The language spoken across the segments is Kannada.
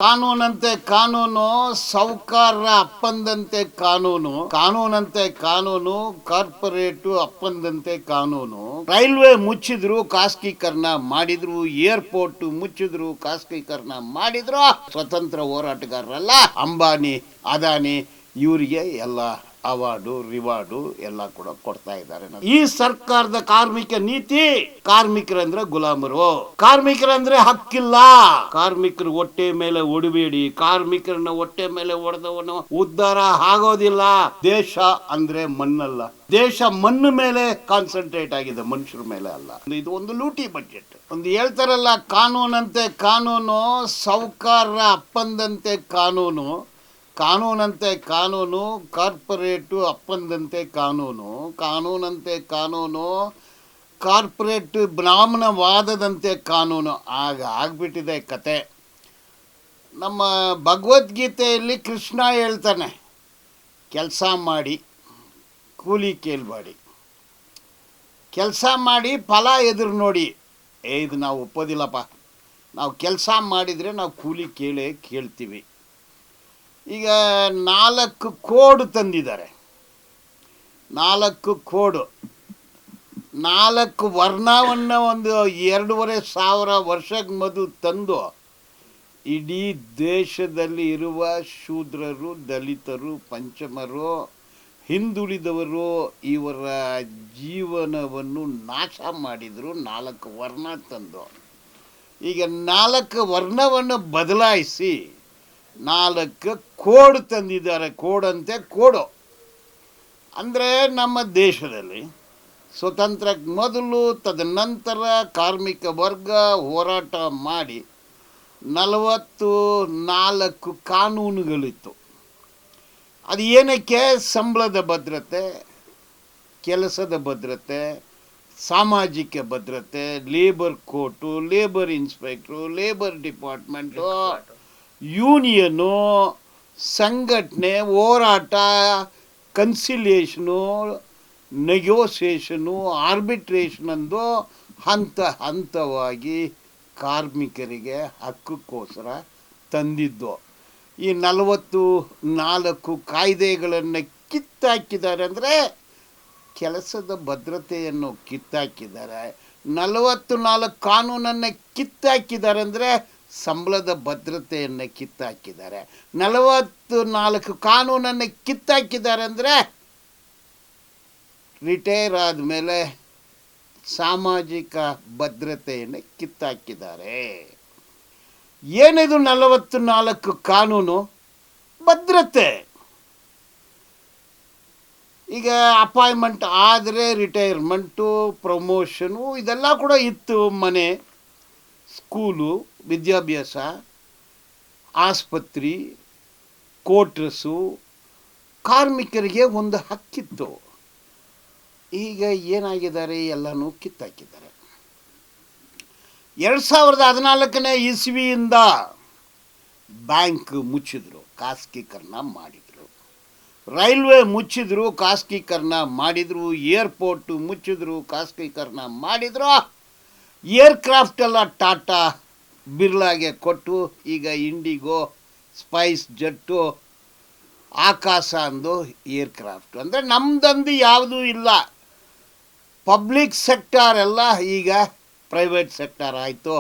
ಕಾನೂನಂತೆ ಕಾನೂನು, ಸಾಹುಕಾರರ ಅಪ್ಪಂದಂತೆ ಕಾನೂನು, ಕಾನೂನಂತೆ ಕಾನೂನು, ಕಾರ್ಪೊರೇಟ್ ಅಪ್ಪಂದಂತೆ ಕಾನೂನು. ರೈಲ್ವೆ ಮುಚ್ಚಿದ್ರು, ಖಾಸಗೀಕರಣ ಮಾಡಿದ್ರು, ಏರ್ಪೋರ್ಟ್ ಮುಚ್ಚಿದ್ರು, ಖಾಸಗೀಕರಣ ಮಾಡಿದ್ರು. ಸ್ವತಂತ್ರ ಹೋರಾಟಗಾರರಲ್ಲ ಅಂಬಾನಿ, ಅದಾನಿ ಇವರಿಗೆ ಎಲ್ಲ ಅವಾರ್ಡು ರಿವಾರ್ಡು ಎಲ್ಲ ಕೂಡ ಕೊಡ್ತಾ ಇದ್ದಾರೆ. ಈ ಸರ್ಕಾರದ ಕಾರ್ಮಿಕ ನೀತಿ, ಕಾರ್ಮಿಕರಂದ್ರೆ ಗುಲಾಮರು, ಕಾರ್ಮಿಕರಂದ್ರೆ ಹಕ್ಕಿಲ್ಲ, ಕಾರ್ಮಿಕರು ಹೊಟ್ಟೆ ಮೇಲೆ ಹೊಡಬೇಡಿ, ಕಾರ್ಮಿಕರನ್ನ ಹೊಟ್ಟೆ ಮೇಲೆ ಹೊಡೆದವನು ಉದ್ಧಾರ ಆಗೋದಿಲ್ಲ. ದೇಶ ಅಂದ್ರೆ ಮಣ್ಣಲ್ಲ, ದೇಶ ಮಣ್ಣು ಮೇಲೆ ಕಾನ್ಸಂಟ್ರೇಟ್ ಆಗಿದೆ, ಮನುಷ್ಯರ ಮೇಲೆ ಅಲ್ಲ. ಇದು ಒಂದು ಲೂಟಿ ಬಜೆಟ್. ಒಂದು ಹೇಳ್ತಾರಲ್ಲ, ಕಾನೂನಂತೆ ಕಾನೂನು, ಸಾಹುಕಾರರ ಅಪ್ಪಂದಂತೆ ಕಾನೂನು, ಕಾನೂನಂತೆ ಕಾನೂನು, ಕಾರ್ಪೊರೇಟ್ ಅಪ್ಪಂದಂತೆ ಕಾನೂನು, ಕಾನೂನಂತೆ ಕಾನೂನು, ಕಾರ್ಪೊರೇಟ್ ಬ್ರಾಹ್ಮಣವಾದದಂತೆ ಕಾನೂನು. ಆಗ ಆಗ್ಬಿಟ್ಟಿದೆ ಕತೆ. ನಮ್ಮ ಭಗವದ್ಗೀತೆಯಲ್ಲಿ ಕೃಷ್ಣ ಹೇಳ್ತಾನೆ, ಕೆಲಸ ಮಾಡಿ ಕೂಲಿ ಕೇಳಬೇಡಿ, ಕೆಲಸ ಮಾಡಿ ಫಲ ಎದುರು ನೋಡಿ. ಇದು ನಾವು ಒಪ್ಪೋದಿಲ್ಲಪ್ಪ, ನಾವು ಕೆಲಸ ಮಾಡಿದರೆ ನಾವು ಕೂಲಿ ಕೇಳ್ತೀವಿ. ಈಗ 4 ಕೋಡ್ ತಂದಿದ್ದಾರೆ, 4 ಕೋಡು, 4 ವರ್ಣವನ್ನು ಒಂದು 2,500 ವರ್ಷಕ್ಕೆ ಮೊದಲು ತಂದು ಇಡೀ ದೇಶದಲ್ಲಿ ಇರುವ ಶೂದ್ರರು, ದಲಿತರು, ಪಂಚಮರು, ಹಿಂದುಳಿದವರು ಇವರ ಜೀವನವನ್ನು ನಾಶ ಮಾಡಿದರು. 4 ವರ್ಣ ತಂದು ಈಗ 4 ವರ್ಣವನ್ನು ಬದಲಾಯಿಸಿ 4 ಕೋಡ್ ತಂದಿದ್ದಾರೆ. ಕೋಡಂತೆ ಕೋಡು ಅಂದರೆ ನಮ್ಮ ದೇಶದಲ್ಲಿ ಸ್ವತಂತ್ರಕ್ಕೆ ಮೊದಲು, ತದನಂತರ ಕಾರ್ಮಿಕ ವರ್ಗ ಹೋರಾಟ ಮಾಡಿ 44 ಕಾನೂನುಗಳಿತ್ತು. ಅದು ಏನಕ್ಕೆ? ಸಂಬಳದ ಭದ್ರತೆ, ಕೆಲಸದ ಭದ್ರತೆ, ಸಾಮಾಜಿಕ ಭದ್ರತೆ, labour court, labour inspector, labour department, union, ಸಂಘಟನೆ, ಹೋರಾಟ, ಕನ್ಸಿಲಿಯೇಷನು, ನೆಗೋಸಿಯೇಷನು, ಆರ್ಬಿಟ್ರೇಷನ್ ಅಂದು ಹಂತ ಹಂತವಾಗಿ ಕಾರ್ಮಿಕರಿಗೆ ಹಕ್ಕಕ್ಕೋಸ್ಕರ ತಂದಿದ್ದು. ಈ 44 ಕಾಯ್ದೆಗಳನ್ನು ಕಿತ್ತಾಕಿದ್ದಾರೆ ಅಂದರೆ ಕೆಲಸದ ಭದ್ರತೆಯನ್ನು ಕಿತ್ತಾಕಿದ್ದಾರೆ. 44 ಕಾನೂನನ್ನು ಕಿತ್ತಾಕಿದ್ದಾರೆ ಅಂದರೆ ಸಂಬಳದ ಭದ್ರತೆಯನ್ನು ಕಿತ್ತಾಕಿದ್ದಾರೆ. 44 ಕಾನೂನನ್ನು ಕಿತ್ತಾಕಿದ್ದಾರೆ ಅಂದರೆ ರಿಟೈರ್ ಆದಮೇಲೆ ಸಾಮಾಜಿಕ ಭದ್ರತೆಯನ್ನು ಕಿತ್ತಾಕಿದ್ದಾರೆ. ಏನಿದು 44 ಕಾನೂನು? ಭದ್ರತೆ. ಈಗ ಅಪಾಯಿಂಟ್ಮೆಂಟ್ ಆದರೆ ರಿಟೈರ್ಮೆಂಟು, ಪ್ರಮೋಷನು ಇದೆಲ್ಲ ಕೂಡ ಇತ್ತು. ಮನೆ, ಸ್ಕೂಲು, ವಿದ್ಯಾಭ್ಯಾಸ, ಆಸ್ಪತ್ರೆ, ಕೋಟ್ರಸ್ಸು, ಕಾರ್ಮಿಕರಿಗೆ ಒಂದು ಹಕ್ಕಿತ್ತು. ಈಗ ಏನಾಗಿದ್ದಾರೆ? ಎಲ್ಲನೂ ಕಿತ್ತಾಕಿದ್ದಾರೆ. 2014ನೇ ಇಸ್ವಿಯಿಂದ ಬ್ಯಾಂಕ್ ಮುಚ್ಚಿದ್ರು, ಖಾಸಗೀಕರಣ ಮಾಡಿದರು. ರೈಲ್ವೆ ಮುಚ್ಚಿದ್ರು, ಖಾಸಗೀಕರಣ ಮಾಡಿದರು. ಏರ್ಪೋರ್ಟು ಮುಚ್ಚಿದ್ರು, ಖಾಸಗೀಕರಣ ಮಾಡಿದರು. ಏರ್ಕ್ರಾಫ್ಟ್ ಎಲ್ಲ ಟಾಟಾ ಬಿರ್ಲಾಗೆ ಕೊಟ್ಟು ಈಗ ಇಂಡಿಗೋ, ಸ್ಪೈಸ್ ಜೆಟ್ಟು, ಆಕಾಶ ಅಂದು ಏರ್ಕ್ರಾಫ್ಟ್. ಅಂದರೆ ನಮ್ಮದಂದು ಯಾವುದೂ ಇಲ್ಲ. ಪಬ್ಲಿಕ್ ಸೆಕ್ಟಾರ್ ಎಲ್ಲ ಈಗ ಪ್ರೈವೇಟ್ ಸೆಕ್ಟಾರ್ ಆಯಿತು.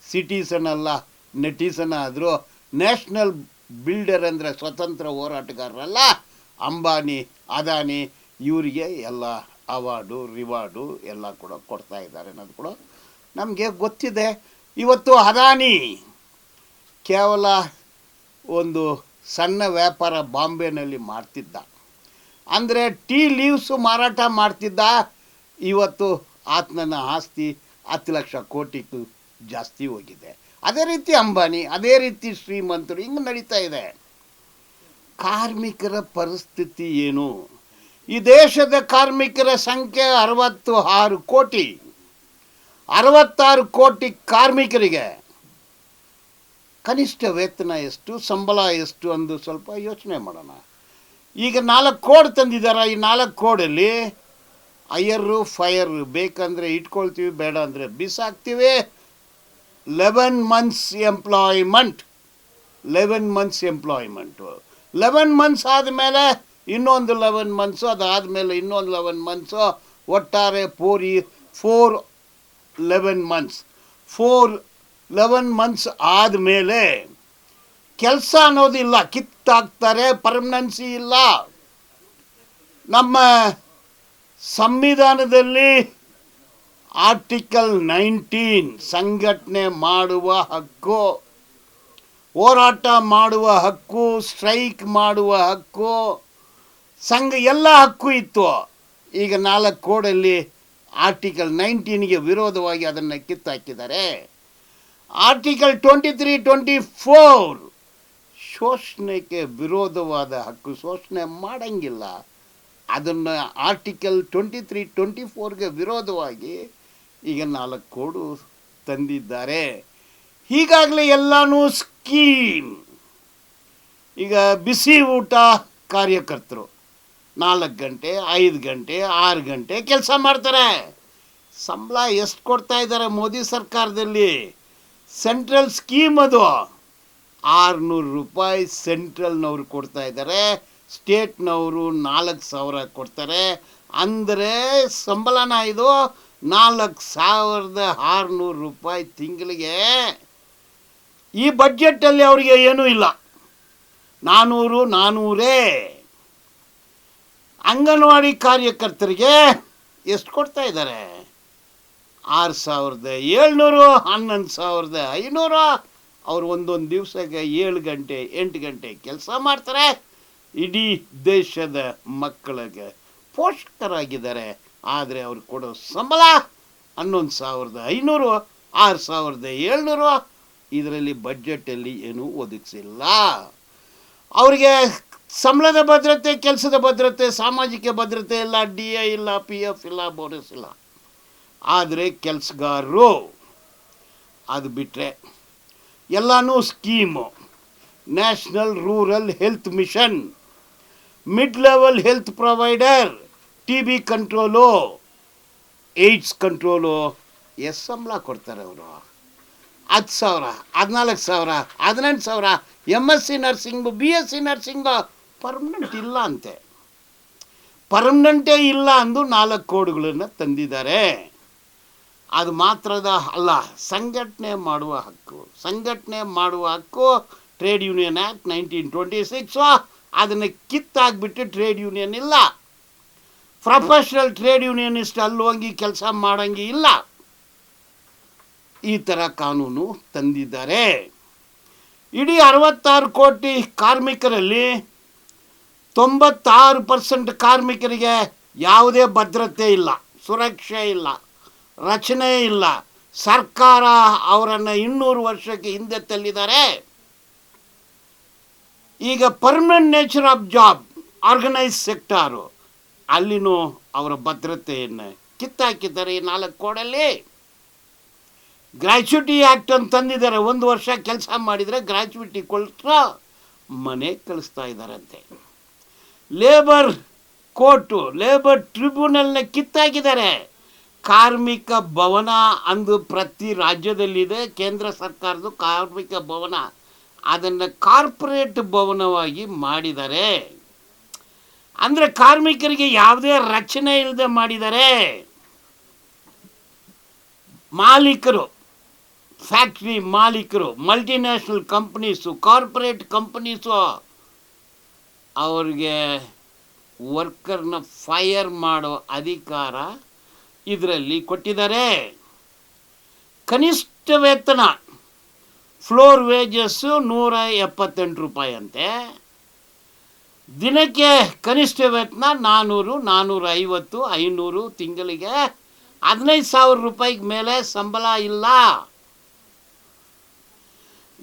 ಸಿಟಿಸನ್ ಅಲ್ಲ ನೆಟಿಸನ್ ಆದರು. ನ್ಯಾಷನಲ್ ಬಿಲ್ಡರ್ ಅಂದರೆ ಸ್ವತಂತ್ರ ಹೋರಾಟಗಾರರಲ್ಲ ಅಂಬಾನಿ, ಅದಾನಿ ಇವರಿಗೆ ಎಲ್ಲ ಅವಾರ್ಡು ರಿವಾರ್ಡು ಎಲ್ಲ ಕೂಡ ಕೊಡ್ತಾ ಇದ್ದಾರೆ ಅನ್ನೋದು ಕೂಡ ನಮಗೆ ಗೊತ್ತಿದೆ. ಇವತ್ತು ಅದಾನಿ ಕೇವಲ ಒಂದು ಸಣ್ಣ ವ್ಯಾಪಾರ ಬಾಂಬೆನಲ್ಲಿ ಮಾಡ್ತಿದ್ದ, ಅಂದರೆ ಟೀ ಲೀವ್ಸು ಮಾರಾಟ ಮಾಡ್ತಿದ್ದ. ಇವತ್ತು ಆತನ ಆಸ್ತಿ 10 ಲಕ್ಷ ಕೋಟಿಗೂ ಜಾಸ್ತಿ ಹೋಗಿದೆ. ಅದೇ ರೀತಿ ಅಂಬಾನಿ, ಅದೇ ರೀತಿ ಶ್ರೀಮಂತರು, ಹಿಂಗೆ ನಡೀತಾ ಇದೆ. ಕಾರ್ಮಿಕರ ಪರಿಸ್ಥಿತಿ ಏನು? ಈ ದೇಶದ ಕಾರ್ಮಿಕರ ಸಂಖ್ಯೆ 66 ಕೋಟಿ. 66 ಕೋಟಿ ಕಾರ್ಮಿಕರಿಗೆ ಕನಿಷ್ಠ ವೇತನ ಎಷ್ಟು, ಸಂಬಳ ಎಷ್ಟು ಅಂದು ಸ್ವಲ್ಪ ಯೋಚನೆ ಮಾಡೋಣ. ಈಗ 4 ಕೋಡ್ ತಂದಿದ್ದಾರೆ. ಈ 4 ಕೋಡಲ್ಲಿ ಹೈಯರು ಫೈಯರು, ಬೇಕಂದರೆ ಇಟ್ಕೊಳ್ತೀವಿ, ಬೇಡ ಅಂದರೆ ಬಿಸಾಕ್ತೀವಿ. 11 months employment 11 months employment. 11 months ಆದಮೇಲೆ ಇನ್ನೊಂದು 11 ಮಂತ್ಸು, ಅದಾದಮೇಲೆ ಇನ್ನೊಂದು 11 ಮಂತ್ಸು, ಒಟ್ಟಾರೆ 11 ಮಂತ್ಸ್. 11 ಮಂತ್ಸ್ ಆದಮೇಲೆ ಕೆಲಸ ಅನ್ನೋದಿಲ್ಲ, ಕಿತ್ತಾಕ್ತಾರೆ, ಪರ್ಮನೆನ್ಸಿ ಇಲ್ಲ. ನಮ್ಮ ಸಂವಿಧಾನದಲ್ಲಿ ಆರ್ಟಿಕಲ್ 19 ಸಂಘಟನೆ ಮಾಡುವ ಹಕ್ಕು, ಹೋರಾಟ ಮಾಡುವ ಹಕ್ಕು, ಸ್ಟ್ರೈಕ್ ಮಾಡುವ ಹಕ್ಕು, ಎಲ್ಲ ಹಕ್ಕು ಇತ್ತು. ಈಗ 4 ಕೋಡಲ್ಲಿ ಆರ್ಟಿಕಲ್ 19ಗೆ ವಿರೋಧವಾಗಿ ಅದನ್ನು ಕಿತ್ತಾಕಿದ್ದಾರೆ. ಆರ್ಟಿಕಲ್ 23, 24 ಶೋಷಣೆಗೆ ವಿರೋಧವಾದ ಹಕ್ಕು, ಶೋಷಣೆ ಮಾಡೋಂಗಿಲ್ಲ. ಅದನ್ನು ಆರ್ಟಿಕಲ್ 23, 24ಗೆ ವಿರೋಧವಾಗಿ ಈಗ 4 ಕೋಡು ತಂದಿದ್ದಾರೆ. ಹೀಗಾಗಲೇ ಎಲ್ಲನೂ ಸ್ಕೀಮ್. ಈಗ ಬಿಸಿ ಊಟ ಕಾರ್ಯಕರ್ತರು 4 ಗಂಟೆ, 5 ಗಂಟೆ, 6 ಗಂಟೆ ಕೆಲಸ ಮಾಡ್ತಾರೆ. ಸಂಬಳ ಎಷ್ಟು ಕೊಡ್ತಾ ಇದ್ದಾರೆ ಮೋದಿ ಸರ್ಕಾರದಲ್ಲಿ? ಸೆಂಟ್ರಲ್ ಸ್ಕೀಮ್ ಅದು. 600 ರೂಪಾಯಿ ಸೆಂಟ್ರಲ್ನವ್ರು ಕೊಡ್ತಾ ಇದ್ದಾರೆ, ಸ್ಟೇಟ್ನವರು 4,000 ಕೊಡ್ತಾರೆ. ಅಂದರೆ ಸಂಬಳನ ಇದು 4,600 ರೂಪಾಯಿ ತಿಂಗಳಿಗೆ. ಈ ಬಡ್ಜೆಟಲ್ಲಿ ಅವರಿಗೆ ಏನೂ ಇಲ್ಲ, 400 ಅಂಗನವಾಡಿ ಕಾರ್ಯಕರ್ತರಿಗೆ ಎಷ್ಟು ಕೊಡ್ತಾ ಇದ್ದಾರೆ? 6,700, 11,500. ಅವರು ಒಂದೊಂದು ದಿವಸಕ್ಕೆ 7 ಗಂಟೆ 8 ಗಂಟೆ ಕೆಲಸ ಮಾಡ್ತಾರೆ. ಇಡೀ ದೇಶದ ಮಕ್ಕಳಿಗೆ ಪೋಷಕರಾಗಿದ್ದಾರೆ. ಆದರೆ ಅವ್ರು ಕೊಡೋ ಸಂಬಳ 11,500, 6,700. ಇದರಲ್ಲಿ ಬಡ್ಜೆಟಲ್ಲಿ ಏನೂ ಒದಗಿಸಿಲ್ಲ. ಅವರಿಗೆ ಸಂಬಳದ ಭದ್ರತೆ, ಕೆಲಸದ ಭದ್ರತೆ, ಸಾಮಾಜಿಕ ಭದ್ರತೆ ಇಲ್ಲ, DA ಇಲ್ಲ, PF ಇಲ್ಲ, ಬೋನಸ್ ಇಲ್ಲ. ಆದರೆ ಕೆಲಸಗಾರರು ಅದು ಬಿಟ್ಟರೆ ಎಲ್ಲನೂ scheme. National rural health mission, mid level health provider, TB control, AIDS control. ಎಷ್ಟು ಸಂಬಳ ಕೊಡ್ತಾರೆ ಅವರು? 10,000, 14,000, 18,000. MSc nursing, BSc nursing permanent ಇಲ್ಲ ಅಂತೆ. ಪರ್ಮನೆಂಟೇ ಇಲ್ಲ ಅಂದು 4 ಕೋಡ್ಗಳನ್ನು ತಂದಿದ್ದಾರೆ. ಅದು ಮಾತ್ರದ ಅಲ್ಲ, ಸಂಘಟನೆ ಮಾಡುವ ಹಕ್ಕು ಟ್ರೇಡ್ ಯೂನಿಯನ್ ಆ್ಯಕ್ಟ್ 1926 ಅದನ್ನು ಕಿತ್ತಾಕ್ಬಿಟ್ಟು ಟ್ರೇಡ್ ಯೂನಿಯನ್ ಇಲ್ಲ. ಪ್ರೊಫೆಷನಲ್ ಟ್ರೇಡ್ ಯೂನಿಯನಿಸ್ಟ್ ಅಲ್ಲಿ ಹೋಗಿ ಕೆಲಸ ಮಾಡೋಂಗೆ ಇಲ್ಲ. ಈ ಥರ ಕಾನೂನು ತಂದಿದ್ದಾರೆ. ಇಡೀ 66 ಕೋಟಿ ಕಾರ್ಮಿಕರಲ್ಲಿ 96% ಕಾರ್ಮಿಕರಿಗೆ ಯಾವುದೇ ಭದ್ರತೆ ಇಲ್ಲ, ಸುರಕ್ಷೆ ಇಲ್ಲ, ರಚನೆ ಇಲ್ಲ. ಸರ್ಕಾರ ಅವರನ್ನು 200 ವರ್ಷಕ್ಕೆ ಹಿಂದೆ ತಳ್ಳಿದ್ದಾರೆ. ಈಗ permanent nature of job, organise sector, ಅಲ್ಲಿನೂ ಅವರ ಭದ್ರತೆಯನ್ನು ಕಿತ್ತಾಕಿದ್ದಾರೆ. ಈ 4 ಕೋಡಲ್ಲಿ ಗ್ರ್ಯಾಚ್ಯುಟಿ ಆ್ಯಕ್ಟ್ ಅಂತ ತಂದಿದ್ದಾರೆ. 1 ವರ್ಷ ಕೆಲಸ ಮಾಡಿದರೆ ಗ್ರ್ಯಾಚ್ಯುಟಿ ಕೊಟ್ಟರೆ ಮನೆ ಕಳಿಸ್ತಾ ಇದ್ದಾರಂತೆ. ಲೇಬರ್ ಕೋರ್ಟು, ಲೇಬರ್ ಟ್ರಿಬ್ಯುನಲ್ನ ಕಿತ್ತಾಕಿದ್ದಾರೆ. ಕಾರ್ಮಿಕ ಭವನ ಅಂದು ಪ್ರತಿ ರಾಜ್ಯದಲ್ಲಿದೆ, ಕೇಂದ್ರ ಸರ್ಕಾರದ ಕಾರ್ಮಿಕ ಭವನ. ಅದನ್ನು ಕಾರ್ಪೊರೇಟ್ ಭವನವಾಗಿ ಮಾಡಿದ್ದಾರೆ. ಅಂದರೆ ಕಾರ್ಮಿಕರಿಗೆ ಯಾವುದೇ ರಚನೆ ಇಲ್ಲದೆ ಮಾಡಿದ್ದಾರೆ. ಮಾಲೀಕರು, ಫ್ಯಾಕ್ಟ್ರಿ ಮಾಲೀಕರು, ಮಲ್ಟಿನ್ಯಾಷನಲ್ ಕಂಪ್ನೀಸು, ಕಾರ್ಪೊರೇಟ್ ಕಂಪ್ನೀಸು ಅವ್ರಿಗೆ ವರ್ಕರ್ನ ಫೈರ್ ಮಾಡೋ ಅಧಿಕಾರ ಇದರಲ್ಲಿ ಕೊಟ್ಟಿದ್ದಾರೆ. ಕನಿಷ್ಠ ವೇತನ ಫ್ಲೋರ್ ವೇಜಸ್ಸು 178 ರೂಪಾಯಿ ಅಂತೆ. ದಿನಕ್ಕೆ ಕನಿಷ್ಠ ವೇತನ 400, 450, 500. ತಿಂಗಳಿಗೆ 15,000 ರೂಪಾಯಿಗೆ ಮೇಲೆ ಸಂಬಳ ಇಲ್ಲ.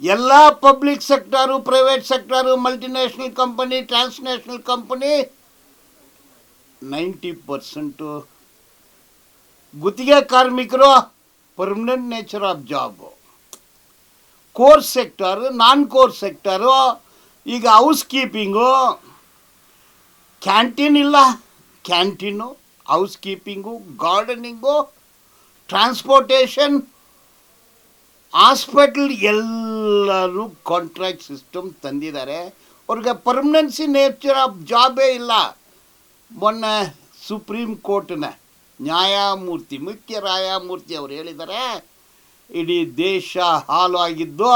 ಎಲ್ಲ public sector, private sector, multinational company, transnational company 90% ಗುತ್ತಿಗೆ ಕಾರ್ಮಿಕರು, permanent nature of job. Core sector, non core sector. ಈಗ ಹೌಸ್ ಕೀಪಿಂಗು, ಕ್ಯಾಂಟೀನ್ ಇಲ್ಲ, canteen, housekeeping, gardening, transportation, hospital ಎಲ್ಲರೂ ಕಾಂಟ್ರಾಕ್ಟ್ ಸಿಸ್ಟಮ್ ತಂದಿದ್ದಾರೆ. ಅವ್ರಿಗೆ ಪರ್ಮನೆನ್ಸಿ ನೇಚರ್ ಆಫ್ ಜಾಬೇ ಇಲ್ಲ. ಮೊನ್ನೆ ಸುಪ್ರೀಂ ಕೋರ್ಟ್ನ ನ್ಯಾಯಮೂರ್ತಿ, ಮುಖ್ಯ ನ್ಯಾಯಮೂರ್ತಿ ಅವರು ಹೇಳಿದ್ದಾರೆ, ಇಡೀ ದೇಶ ಹಾಲು ಆಗಿದ್ದು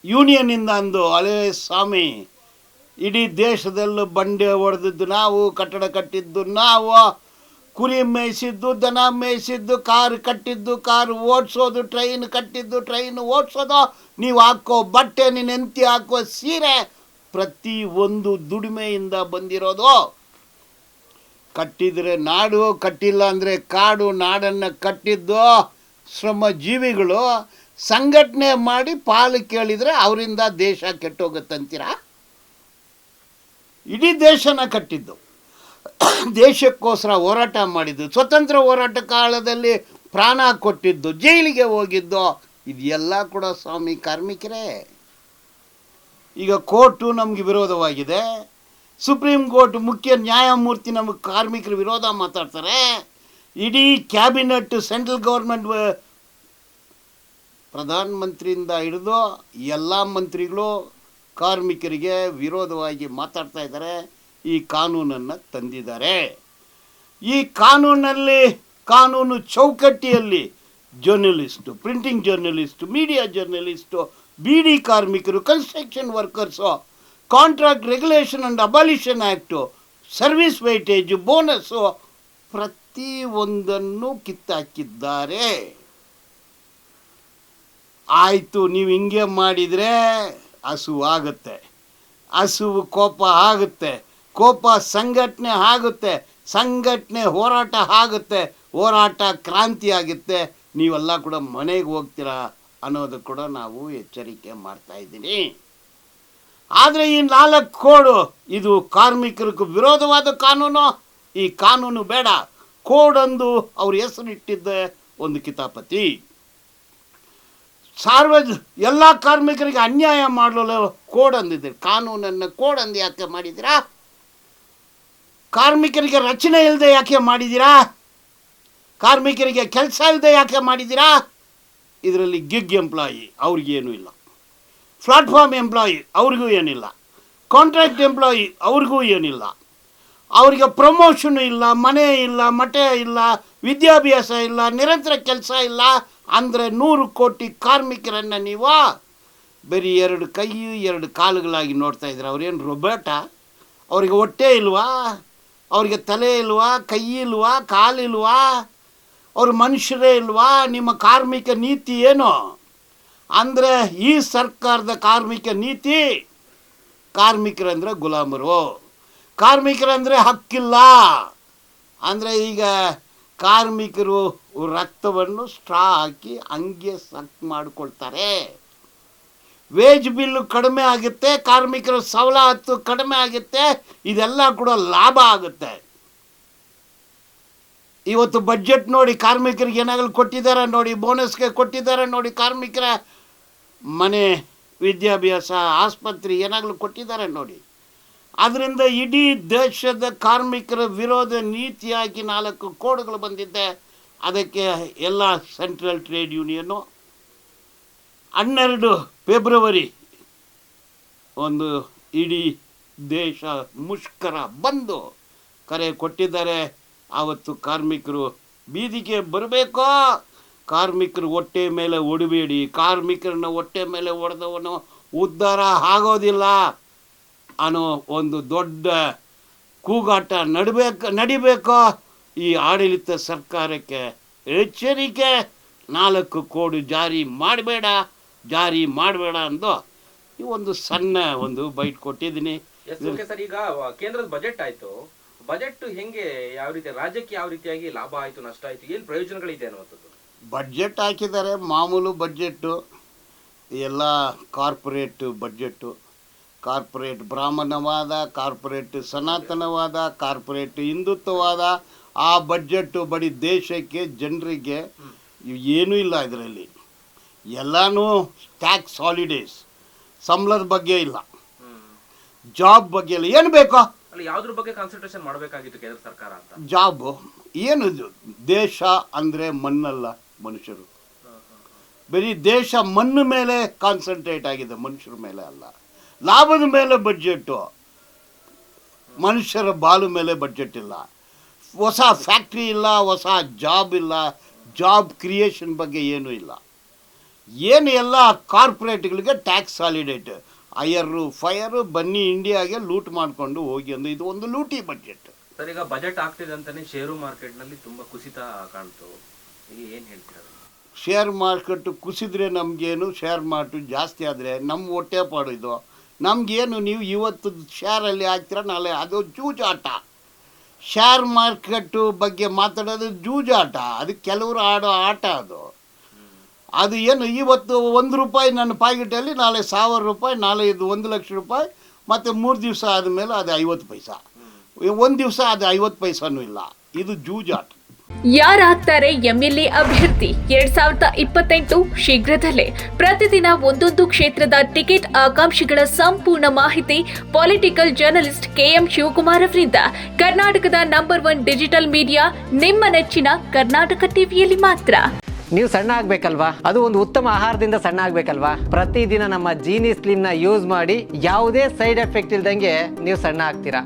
ಯೂನಿಯನ್ನಿಂದ ಅಂದು. ಹಳೇ ಸ್ವಾಮಿ, ಇಡೀ ದೇಶದಲ್ಲೂ ಬಂಡೆ ಹೊಡೆದಿದ್ದು ನಾವು, ಕಟ್ಟಡ ಕಟ್ಟಿದ್ದು ನಾವು, ಕುರಿ ಮೇಯಿಸಿದ್ದು, ದನ ಮೇಯಿಸಿದ್ದು, ಕಾರು ಕಟ್ಟಿದ್ದು, ಕಾರು ಓಡಿಸೋದು, ಟ್ರೈನ್ ಕಟ್ಟಿದ್ದು, ಟ್ರೈನ್ ಓಡಿಸೋದು, ನೀವು ಹಾಕೋ ಬಟ್ಟೆ, ನಿನ್ನ ಹೆಂಡತಿ ಹಾಕೋ ಸೀರೆ, ಪ್ರತಿ ಒಂದು ದುಡಿಮೆಯಿಂದ ಬಂದಿರೋದು. ಕಟ್ಟಿದರೆ ನಾಡು, ಕಟ್ಟಿಲ್ಲ ಅಂದರೆ ಕಾಡು. ನಾಡನ್ನು ಕಟ್ಟಿದ್ದು ಶ್ರಮಜೀವಿಗಳು. ಸಂಘಟನೆ ಮಾಡಿ ಪಾಲು ಕೇಳಿದರೆ ಅವರಿಂದ ದೇಶ ಕೆಟ್ಟೋಗುತ್ತಂತೀರ? ಇಡೀ ದೇಶನ ಕಟ್ಟಿದ್ದು, ದೇಶಕ್ಕೋಸ್ಕರ ಹೋರಾಟ ಮಾಡಿದ್ದು, ಸ್ವತಂತ್ರ ಹೋರಾಟ ಕಾಲದಲ್ಲಿ ಪ್ರಾಣ ಕೊಟ್ಟಿದ್ದು, ಜೈಲಿಗೆ ಹೋಗಿದ್ದು, ಇದೆಲ್ಲ ಕೂಡ ಸ್ವಾಮಿ ಕಾರ್ಮಿಕರೇ. ಈಗ ಕೋರ್ಟು ನಮಗೆ ವಿರೋಧವಾಗಿದೆ, ಸುಪ್ರೀಂ ಕೋರ್ಟ್ ಮುಖ್ಯ ನ್ಯಾಯಮೂರ್ತಿ ನಮಗೆ ಕಾರ್ಮಿಕರ ವಿರೋಧ ಮಾತಾಡ್ತಾರೆ, ಇಡೀ ಕ್ಯಾಬಿನೆಟ್, ಸೆಂಟ್ರಲ್ ಗೌರ್ಮೆಂಟ್, ಪ್ರಧಾನಮಂತ್ರಿಯಿಂದ ಹಿಡಿದು ಎಲ್ಲ ಮಂತ್ರಿಗಳು ಕಾರ್ಮಿಕರಿಗೆ ವಿರೋಧವಾಗಿ ಮಾತಾಡ್ತಾ ಇದ್ದಾರೆ. ಈ ಕಾನೂನನ್ನು ತಂದಿದ್ದಾರೆ. ಈ ಕಾನೂನು ಚೌಕಟ್ಟಿಯಲ್ಲಿ journalist, printing journalist, media journalist, beedi ಕಾರ್ಮಿಕರು, construction workers, contract regulation and abolition act, service weightage, bonus, ಪ್ರತಿಯೊಂದನ್ನು ಕಿತ್ತಾಕಿದ್ದಾರೆ. ಆಯಿತು, ನೀವು ಹಿಂಗೆ ಮಾಡಿದರೆ ಹಸುವು ಆಗುತ್ತೆ, ಹಸುವು ಕೋಪ ಆಗುತ್ತೆ, ಕೋಪ ಸಂಘಟನೆ ಆಗುತ್ತೆ, ಸಂಘಟನೆ ಹೋರಾಟ ಆಗುತ್ತೆ, ಹೋರಾಟ ಕ್ರಾಂತಿ ಆಗುತ್ತೆ, ನೀವೆಲ್ಲ ಕೂಡ ಮನೆಗೆ ಹೋಗ್ತೀರಾ ಅನ್ನೋದು ಕೂಡ ನಾವು ಎಚ್ಚರಿಕೆ ಮಾಡ್ತಾಯಿದ್ದೀನಿ. ಆದರೆ ಈ 4 ಕೋಡು ಇದು ಕಾರ್ಮಿಕರಿಗೆ ವಿರೋಧವಾದ ಕಾನೂನು. ಈ ಕಾನೂನು ಬೇಡ. ಕೋಡೊಂದು ಅವ್ರ ಹೆಸರಿಟ್ಟಿದ್ದೆ ಒಂದು ಕಿತಾಪತಿ. ಎಲ್ಲ ಕಾರ್ಮಿಕರಿಗೆ ಅನ್ಯಾಯ ಮಾಡಲು ಕೋಡ್ ಅಂದಿದ್ದೀರಿ. ಕಾನೂನನ್ನು ಕೋಡ್ ಅಂದು ಯಾಕೆ ಮಾಡಿದ್ದೀರಾ? ಕಾರ್ಮಿಕರಿಗೆ ರಚನೆ ಇಲ್ಲದೆ ಯಾಕೆ ಮಾಡಿದ್ದೀರಾ? ಕಾರ್ಮಿಕರಿಗೆ ಕೆಲಸ ಇಲ್ಲದೆ ಯಾಕೆ ಮಾಡಿದ್ದೀರಾ? ಇದರಲ್ಲಿ ಗಿಗ್ ಎಂಪ್ಲಾಯಿ ಅವ್ರಿಗೇನೂ ಇಲ್ಲ, ಪ್ಲಾಟ್ಫಾರ್ಮ್ ಎಂಪ್ಲಾಯಿ ಅವ್ರಿಗೂ ಏನಿಲ್ಲ, ಕಾಂಟ್ರಾಕ್ಟ್ ಎಂಪ್ಲಾಯಿ ಅವ್ರಿಗೂ ಏನಿಲ್ಲ, ಅವರಿಗೆ ಪ್ರಮೋಷನು ಇಲ್ಲ, ಮನೆ ಇಲ್ಲ, ಮಠ ಇಲ್ಲ, ವಿದ್ಯಾಭ್ಯಾಸ ಇಲ್ಲ, ನಿರಂತರ ಕೆಲಸ ಇಲ್ಲ. ಅಂದರೆ 100 ಕೋಟಿ ಕಾರ್ಮಿಕರನ್ನು ನೀವು ಬರೀ 2 ಕೈ 2 ಕಾಲುಗಳಾಗಿ ನೋಡ್ತಾ ಇದ್ದೀರ. ಅವ್ರೇನು ರೊಬೋಟಾ? ಅವರಿಗೆ ಹೊಟ್ಟೆ ಇಲ್ವಾ? ಅವರಿಗೆ ತಲೆ ಇಲ್ವಾ? ಕೈ ಇಲ್ವಾ? ಕಾಲಿಲ್ವಾ? ಅವ್ರ ಮನುಷ್ಯರೇ ಇಲ್ವಾ? ನಿಮ್ಮ ಕಾರ್ಮಿಕ ನೀತಿ ಏನು ಅಂದರೆ, ಈ ಸರ್ಕಾರದ ಕಾರ್ಮಿಕ ನೀತಿ, ಕಾರ್ಮಿಕರಂದರೆ ಗುಲಾಮರು, ಕಾರ್ಮಿಕರಂದರೆ ಹಕ್ಕಿಲ್ಲ. ಅಂದರೆ ಈಗ ಕಾರ್ಮಿಕರು ರಕ್ತವನ್ನು ಸ್ಟ್ರಾ ಹಾಕಿ ಹಂಗೆ ಸಕ್ ಮಾಡಿಕೊಳ್ತಾರೆ. ವೇಜ್ ಬಿಲ್ಲು ಕಡಿಮೆ ಆಗುತ್ತೆ, ಕಾರ್ಮಿಕರ ಸವಲತ್ತು ಕಡಿಮೆ ಆಗುತ್ತೆ, ಇದೆಲ್ಲ ಕೂಡ ಲಾಭ ಆಗುತ್ತೆ. ಇವತ್ತು ಬಡ್ಜೆಟ್ ನೋಡಿ, ಕಾರ್ಮಿಕರಿಗೆ ಏನಾಗಲು ಕೊಟ್ಟಿದ್ದಾರೆ ನೋಡಿ, ಬೋನಸ್ಗೆ ಕೊಟ್ಟಿದ್ದಾರೆ ನೋಡಿ, ಕಾರ್ಮಿಕರ ಮನೆ, ವಿದ್ಯಾಭ್ಯಾಸ, ಆಸ್ಪತ್ರೆ ಏನಾಗಲು ಕೊಟ್ಟಿದ್ದಾರೆ ನೋಡಿ. ಅದರಿಂದ ಇಡೀ ದೇಶದ ಕಾರ್ಮಿಕರ ವಿರೋಧ ನೀತಿಯಾಗಿ 4 ಕೋಡ್ಗಳು ಬಂದಿದ್ದೆ. ಅದಕ್ಕೆ ಎಲ್ಲ ಸೆಂಟ್ರಲ್ ಟ್ರೇಡ್ ಯೂನಿಯನ್ನು 12 ಫೆಬ್ರವರಿ ಒಂದು ಇಡೀ ದೇಶ ಮುಷ್ಕರ ಬಂದು ಕರೆ ಕೊಟ್ಟಿದ್ದಾರೆ. ಆವತ್ತು ಕಾರ್ಮಿಕರು ಬೀದಿಗೆ ಬರಬೇಕು. ಕಾರ್ಮಿಕರು ಹೊಟ್ಟೆ ಮೇಲೆ ಹೊಡಬೇಡಿ, ಕಾರ್ಮಿಕರನ್ನ ಹೊಟ್ಟೆ ಮೇಲೆ ಹೊಡೆದವನು ಉದ್ಧಾರ ಆಗೋದಿಲ್ಲ ಅನ್ನೋ ಒಂದು ದೊಡ್ಡ ಕೂಗಾಟ ನಡಿಬೇಕು. ಈ ಆಡಳಿತ ಸರ್ಕಾರಕ್ಕೆ ಎಚ್ಚರಿಕೆ, 4 ಕೋಡ್ ಜಾರಿ ಮಾಡಬೇಡ ಅಂದು ಈ ಒಂದು ಸಣ್ಣ ಒಂದು ಬೈಟ್ ಕೊಟ್ಟಿದ್ದೀನಿ. ಸರ್, ಈಗ ಕೇಂದ್ರದ ಬಜೆಟ್ ಆಯ್ತು, ಬಜೆಟ್ ಹೆಂಗೆ, ಯಾವ ರೀತಿ ರಾಜ್ಯಕ್ಕೆ ಯಾವ ರೀತಿಯಾಗಿ ಲಾಭ ಆಯ್ತು, ನಷ್ಟ ಆಯ್ತು, ಏನು ಪ್ರಯೋಜನಗಳಿದೆ ಅನ್ನುವಂಥದ್ದು? ಬಡ್ಜೆಟ್ ಹಾಕಿದ್ದಾರೆ, ಮಾಮೂಲು ಬಡ್ಜೆಟ್ಟು, ಎಲ್ಲ ಕಾರ್ಪೊರೇಟ್ ಬಡ್ಜೆಟ್ಟು, ಕಾರ್ಪೊರೇಟ್ ಬ್ರಾಹ್ಮಣವಾದ, ಕಾರ್ಪೊರೇಟ್ ಸನಾತನವಾದ, ಕಾರ್ಪೊರೇಟ್ ಹಿಂದುತ್ವವಾದ. ಆ ಬಡ್ಜೆಟ್ಟು ಬರೀ ದೇಶಕ್ಕೆ, ಜನರಿಗೆ ಏನೂ ಇಲ್ಲ. ಇದರಲ್ಲಿ ಎಲ್ಲನೂ ಟ್ಯಾಕ್ಸ್ ಹಾಲಿಡೇಸ್, ಸಂಬಳದ ಬಗ್ಗೆ ಇಲ್ಲ, ಜಾಬ್ ಬಗ್ಗೆ ಇಲ್ಲ. ಏನು ಬೇಕೋ ಯಾವ್ದ್ರ ಬಗ್ಗೆ ಕಾನ್ಸಂಟ್ರೇಷನ್ ಮಾಡಬೇಕಾಗಿತ್ತು ಕೇಂದ್ರ ಸರ್ಕಾರ ಅಂತ? ಜಾಬು ಏನು? ದೇಶ ಅಂದರೆ ಮಣ್ಣಲ್ಲ, ಮನುಷ್ಯರು. ಬರೀ ದೇಶ ಮಣ್ಣು ಮೇಲೆ ಕಾನ್ಸಂಟ್ರೇಟ್ ಆಗಿದೆ, ಮನುಷ್ಯರ ಮೇಲೆ ಅಲ್ಲ. ಲಾಭದ ಮೇಲೆ ಬಡ್ಜೆಟ್ಟು, ಮನುಷ್ಯರ ಬಾಳು ಮೇಲೆ ಬಡ್ಜೆಟ್ ಇಲ್ಲ. ಹೊಸ ಫ್ಯಾಕ್ಟ್ರಿ ಇಲ್ಲ, ಹೊಸ ಜಾಬ್ ಇಲ್ಲ, ಜಾಬ್ ಕ್ರಿಯೇಷನ್ ಬಗ್ಗೆ ಏನೂ ಇಲ್ಲ. ಏನು ಎಲ್ಲ ಕಾರ್ಪೊರೇಟ್ಗಳಿಗೆ ಟ್ಯಾಕ್ಸ್ ಹಾಲಿಡೇಟ್, ಹೈಯರು ಫೈರು, ಬನ್ನಿ ಇಂಡಿಯಾಗೆ ಲೂಟ್ ಮಾಡಿಕೊಂಡು ಹೋಗಿ ಅಂದ್ರೆ ಇದು ಒಂದು ಲೂಟಿ ಬಡ್ಜೆಟ್. ಸರ್, ಈಗ ಬಜೆಟ್ ಆಗ್ತಿದೆ ಅಂತಾನೆ ಷೇರು ಮಾರ್ಕೆಟ್ನಲ್ಲಿ ತುಂಬ ಕುಸಿತ ಕಾಣ್ತು, ಈಗ ಏನು ಹೇಳ್ತೀರಾ? ಶೇರ್ ಮಾರ್ಕೆಟು ಕುಸಿದ್ರೆ ನಮಗೇನು, ಶೇರ್ ಮಾರ್ಕೆಟ್ ಜಾಸ್ತಿ ಆದರೆ ನಮ್ಮ ಹೊಟ್ಟೆ ಪಾಡು. ಇದು ನಮಗೇನು, ನೀವು ಇವತ್ತು ಶೇರಲ್ಲಿ ಹಾಕ್ತೀರ, ನಾಳೆ ಅದು ಜೂಜಾಟ. ಶೇರ್ ಮಾರ್ಕೆಟು ಬಗ್ಗೆ ಮಾತಾಡೋದು ಜೂಜಾಟ, ಅದು ಕೆಲವರು ಆಡೋ ಆಟ. ಅದು ಏನು, ಇವತ್ತು 1 ರೂಪಾಯಿ ನನ್ನ ಪಾಕೆಟಲ್ಲಿ, ನಾಳೆ 1000 ರೂಪಾಯಿ, ನಾಳೆ ಇದು 1 ಲಕ್ಷ ರೂಪಾಯಿ, ಮತ್ತು 3 ದಿವಸ ಆದಮೇಲೆ ಅದು 50 ಪೈಸಾ, ಒಂದು ದಿವಸ ಅದು 50 ಪೈಸಾನೂ ಇಲ್ಲ. ಇದು ಜೂಜಾಟ. ಯಾರಾಗ್ತಾರೆ ಎಂಎಲ್ಎ ಅಭ್ಯರ್ಥಿ 2028 ಶೀಘ್ರದಲ್ಲೇ. ಪ್ರತಿದಿನ ಒಂದೊಂದು ಕ್ಷೇತ್ರದ ಟಿಕೆಟ್ ಆಕಾಂಕ್ಷಿಗಳ ಸಂಪೂರ್ಣ ಮಾಹಿತಿ ಪೊಲಿಟಿಕಲ್ ಜರ್ನಲಿಸ್ಟ್ KM ಶಿವಕುಮಾರ್ ಅವರಿಂದ. ಕರ್ನಾಟಕದ ನಂಬರ್ 1 ಡಿಜಿಟಲ್ ಮೀಡಿಯಾ ನಿಮ್ಮ ನೆಚ್ಚಿನ ಕರ್ನಾಟಕ ಟಿವಿಯಲ್ಲಿ ಮಾತ್ರ. ನೀವು ಸಣ್ಣ ಆಗ್ಬೇಕಲ್ವಾ? ಅದು ಒಂದು ಉತ್ತಮ ಆಹಾರದಿಂದ ಸಣ್ಣ ಆಗ್ಬೇಕಲ್ವಾ? ಪ್ರತಿದಿನ ನಮ್ಮ ಜೀನಿ ಸ್ಲಿಮ್ನ ಯೂಸ್ ಮಾಡಿ ಯಾವುದೇ ಸೈಡ್ ಎಫೆಕ್ಟ್ ಇಲ್ದಂಗೆ ನೀವು ಸಣ್ಣ ಆಗ್ತೀರಾ.